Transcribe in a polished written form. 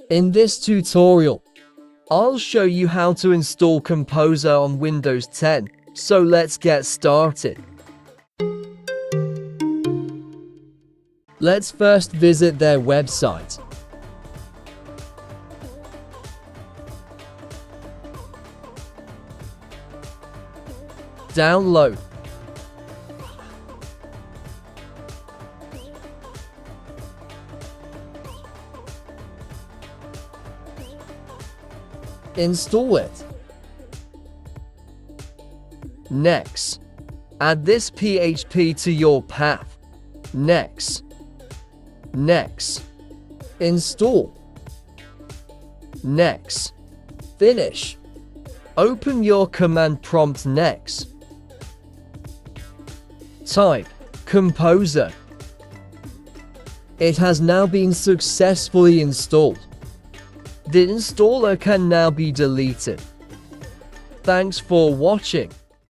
In this tutorial, I'll show you how to install Composer on Windows 10, so let's get started. Let's first visit their website. Download. Install it. Next, add this PHP to your path. Next, install. Next, finish. Open your command prompt next. Type Composer. It has now been successfully installed. The installer can now be deleted. Thanks for watching.